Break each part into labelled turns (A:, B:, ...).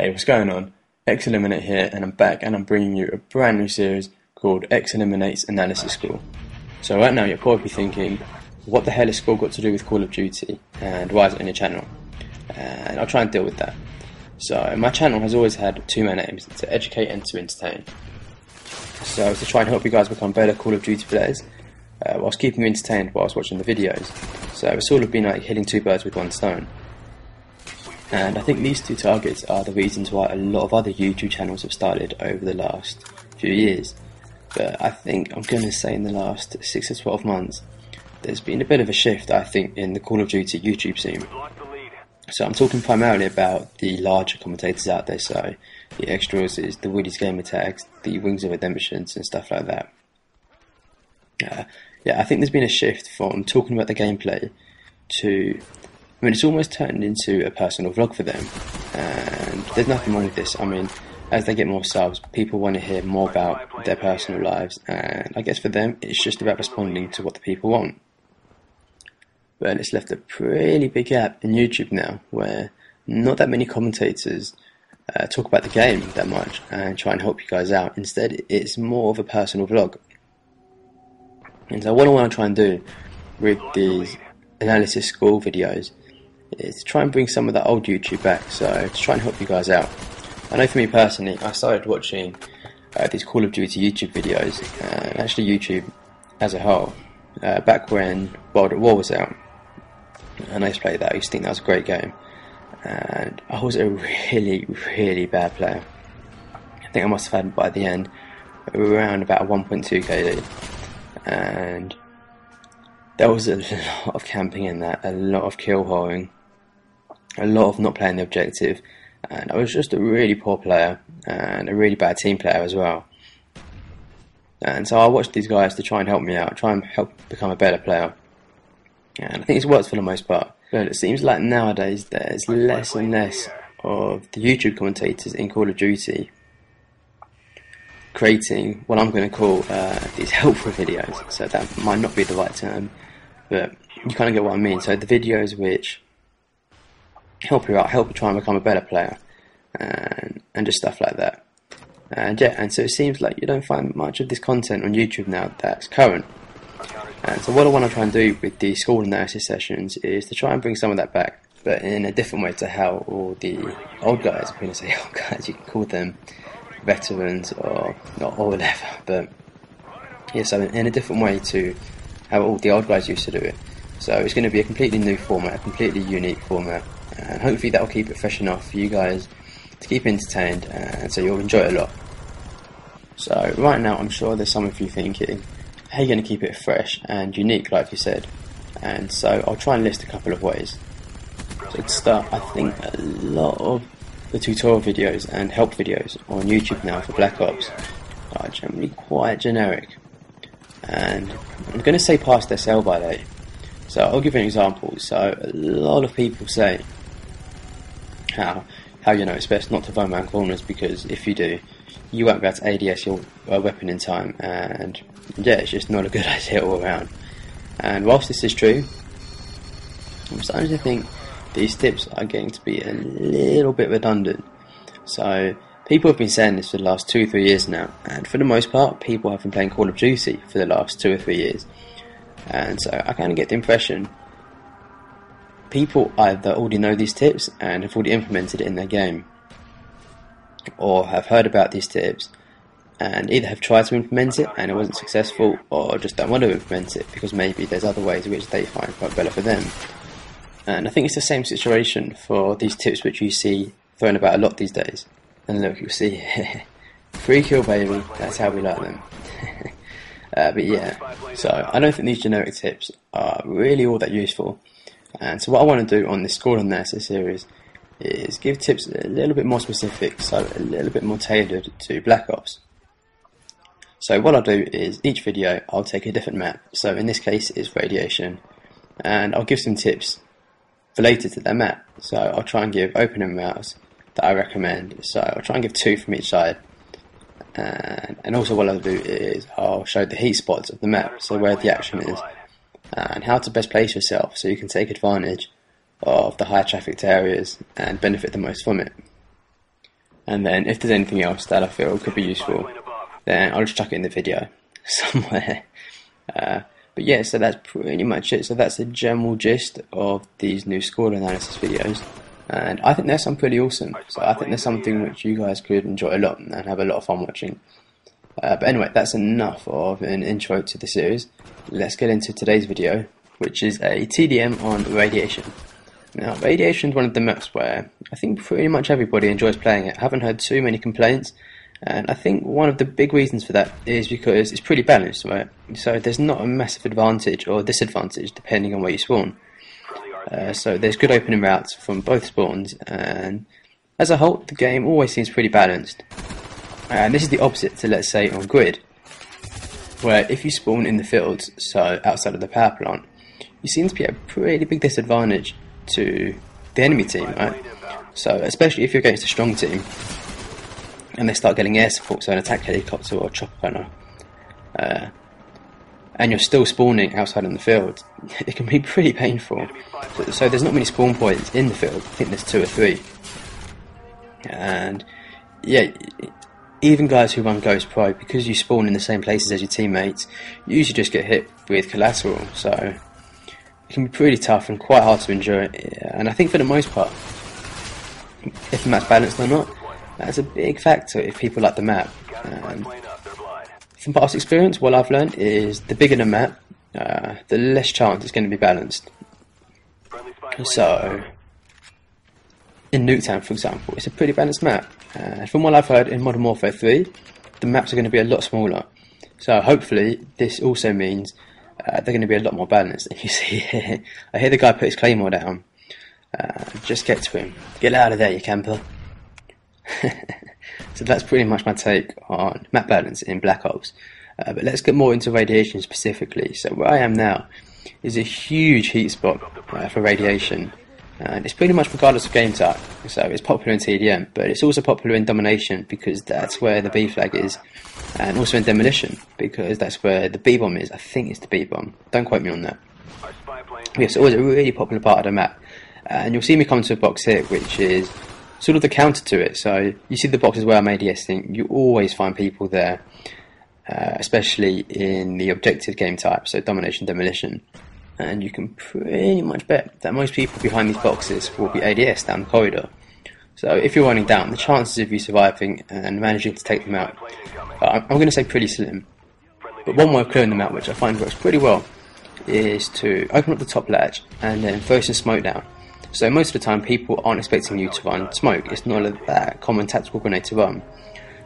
A: Hey, what's going on? X Eliminate here, and I'm back, and I'm bringing you a brand new series called X Eliminates Analysis Score. So right now you're probably thinking, what the hell has score got to do with Call of Duty, and why is it on your channel? And I'll try and deal with that. So my channel has always had two main aims: to educate and to entertain. So to try and help you guys become better Call of Duty players, whilst keeping you entertained whilst watching the videos. So it's sort of been like hitting two birds with one stone. And I think these two targets are the reasons why a lot of other YouTube channels have started over the last few years. But I think I'm going to say in the last 6 to 12 months, there's been a bit of a shift, I think, in the Call of Duty YouTube scene. So I'm talking primarily about the larger commentators out there, so the Anaylsis, the Woody's Gamer Tags, the Wings of Redemptions and stuff like that. Yeah, I think there's been a shift from talking about the gameplay to... I mean, it's almost turned into a personal vlog for them, and there's nothing wrong with this. I mean, as they get more subs, people want to hear more about their personal lives, and I guess for them, it's just about responding to what the people want. But it's left a pretty big gap in YouTube now, where not that many commentators talk about the game that much and try and help you guys out. Instead, it's more of a personal vlog. And so what I want to try and do with these analysis score videos is to try and bring some of that old YouTube back, so to try and help you guys out. I know for me personally, I started watching these Call of Duty YouTube videos, actually YouTube as a whole, back when World at War was out, and I used to play that. I used to think that was a great game, and I was a really bad player. I think I must have had by the end around about 1.2 KD, and there was a lot of camping in that, a lot of kill holding, a lot of not playing the objective, and I was just a really poor player and a really bad team player as well. And so I watched these guys to try and help me out, try and help become a better player, and I think it's worked for the most part. But it seems like nowadays there's less and less of the YouTube commentators in Call of Duty creating what I'm going to call these helpful videos. So that might not be the right term, but you kind of get what I mean. So the videos which help you out, help you try and become a better player, and just stuff like that. And yeah, and so it seems like you don't find much of this content on YouTube now that's current. And so what I want to try and do with the score analysis sessions is to try and bring some of that back, but in a different way to how all the old guys, I'm going to say old guys, you can call them veterans or not, or whatever, but yeah, so in a different way to how all the old guys used to do it. So it's going to be a completely new format, a completely unique format, and hopefully that will keep it fresh enough for you guys to keep entertained, and so you'll enjoy it a lot. So right now I'm sure there's some of you thinking, how are you going to keep it fresh and unique like you said? And so I'll try and list a couple of ways. So to start, I think a lot of the tutorial videos and help videos on YouTube now for Black Ops are generally quite generic, and I'm going to say past their sell-by date. So I'll give you an example. So a lot of people say how you know it's best not to roam around corners, because if you do, you won't be able to ADS your weapon in time, and yeah, it's just not a good idea all around. And whilst this is true, I'm starting to think these tips are getting to be a little bit redundant. So people have been saying this for the last 2 or 3 years now, and for the most part people have been playing Call of Duty for the last 2 or 3 years, and so I kind of get the impression people either already know these tips and have already implemented it in their game, or have heard about these tips and either have tried to implement it and it wasn't successful, or just don't want to implement it because maybe there's other ways which they find quite better for them. And I think it's the same situation for these tips which you see thrown about a lot these days. And look, you'll see free kill baby, that's how we like them. But yeah, so I don't think these generic tips are really all that useful. And so what I want to do on this score analysis series is give tips a little bit more specific, so a little bit more tailored to Black Ops. So what I'll do is each video I'll take a different map. So in this case it's Radiation, and I'll give some tips related to that map. So I'll try and give opening routes that I recommend. So I'll try and give 2 from each side, and also what I'll do is I'll show the heat spots of the map, so where the action is, and how to best place yourself so you can take advantage of the high trafficked areas and benefit the most from it. and then if there's anything else that I feel could be useful, then I'll just chuck it in the video somewhere. But yeah, so that's pretty much it. So that's the general gist of these new score analysis videos, and I think they're some pretty awesome. So I think there's something which you guys could enjoy a lot and have a lot of fun watching. But anyway, that's enough of an intro to the series. Let's get into today's video, which is a TDM on Radiation. Now, Radiation is one of the maps where I think pretty much everybody enjoys playing it. I haven't heard too many complaints, and I think one of the big reasons for that is because it's pretty balanced, right? So there's not a massive advantage or disadvantage depending on where you spawn. So there's good opening routes from both spawns, and as a whole, the game always seems pretty balanced. And this is the opposite to, let's say, on Grid, where if you spawn in the fields, so outside of the power plant, you seem to be at a pretty big disadvantage to the enemy team, right? So especially if you're against a strong team and they start getting air support, so an attack helicopter or a chopper gunner, and you're still spawning outside in the field, it can be pretty painful. So there's not many spawn points in the field. I think there's 2 or 3, and yeah, even guys who run Ghost Pro, because you spawn in the same places as your teammates, you usually just get hit with collateral, so it can be pretty tough and quite hard to enjoy. And I think for the most part, if the map's balanced or not, that's a big factor if people like the map. And from past experience, what I've learned is the bigger the map, the less chance it's going to be balanced. So in Nuketown, for example, it's a pretty balanced map. From what I've heard, in Modern Warfare 3, the maps are going to be a lot smaller. So hopefully this also means they're going to be a lot more balanced. And you see here, I hear the guy put his claymore down. Just get to him. Get out of there, you camper. So that's pretty much my take on map balance in Black Ops. But let's get more into Radiation specifically. So where I am now is a huge heat spot for Radiation. And it's pretty much regardless of game type. So it's popular in TDM, but it's also popular in Domination because that's where the B flag is, and also in Demolition because that's where the B bomb is. I think it's the B bomb. Don't quote me on that. Yes, it's always a really popular part of the map. And you'll see me come to a box here, which is sort of the counter to it. So you see the boxes where I'm ADSing. You always find people there, especially in the objective game type, so Domination, Demolition. And you can pretty much bet that most people behind these boxes will be ADS down the corridor. So if you're running down, the chances of you surviving and managing to take them out, I'm going to say pretty slim. But one way of clearing them out, which I find works pretty well, is to open up the top latch and then throw some smoke down. So most of the time people aren't expecting you to run smoke. It's not that common tactical grenade to run.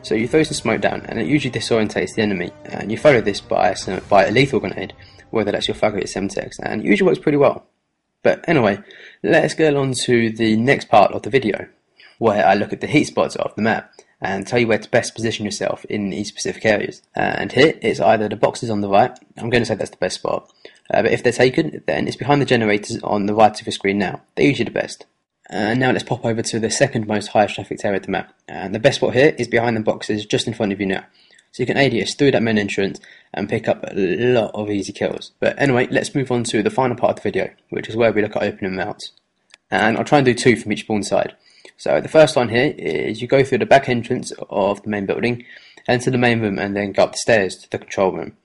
A: So you throw some smoke down and it usually disorientates the enemy, and you follow this by a lethal grenade, whether that's your Frag or your Semtex, and it usually works pretty well. But anyway, let's get on to the next part of the video, where I look at the heat spots of the map and tell you where to best position yourself in these specific areas. And here it's either the boxes on the right, I'm going to say that's the best spot, but if they're taken, then it's behind the generators on the right of your screen now. They're usually the best. And now let's pop over to the second most highest trafficked area of the map, and the best spot here is behind the boxes just in front of you now. So you can ADS through that main entrance and pick up a lot of easy kills. But anyway, let's move on to the final part of the video, which is where we look at opening routes. And I'll try and do 2 from each spawn side. So the first one here is you go through the back entrance of the main building, enter the main room, and then go up the stairs to the control room.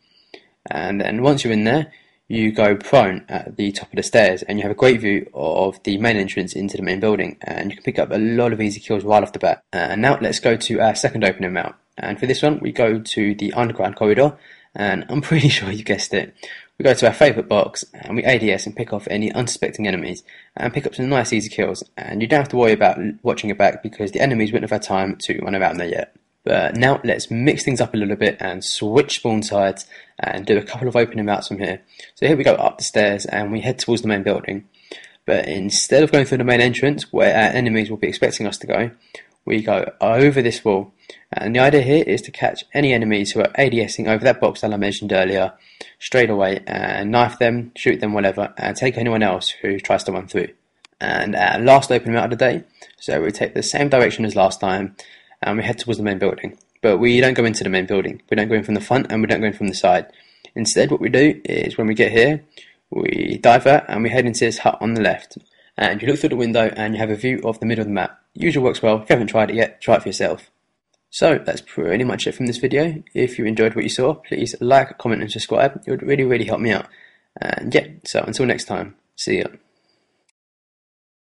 A: And then once you're in there, you go prone at the top of the stairs, and you have a great view of the main entrance into the main building, and you can pick up a lot of easy kills right off the bat. And now let's go to our second opening route. And for this one, we go to the underground corridor, and I'm pretty sure you guessed it. We go to our favourite box, and we ADS and pick off any unsuspecting enemies, and pick up some nice easy kills, and you don't have to worry about watching it back because the enemies wouldn't have had time to run around there yet. But now let's mix things up a little bit and switch spawn sides and do a couple of opening routes from here. So here we go up the stairs and we head towards the main building. But instead of going through the main entrance where our enemies will be expecting us to go, we go over this wall. And the idea here is to catch any enemies who are ADSing over that box that I mentioned earlier straight away and knife them, shoot them, whatever, and take anyone else who tries to run through. And our last opening route of the day, so we take the same direction as last time and we head towards the main building. But we don't go into the main building. We don't go in from the front and we don't go in from the side. Instead, what we do is when we get here, we divert and we head into this hut on the left. And you look through the window and you have a view of the middle of the map. usual works well. If you haven't tried it yet, try it for yourself. So that's pretty much it from this video. If you enjoyed what you saw, please like, comment and subscribe. It would really help me out. And yeah, so until next time, see ya.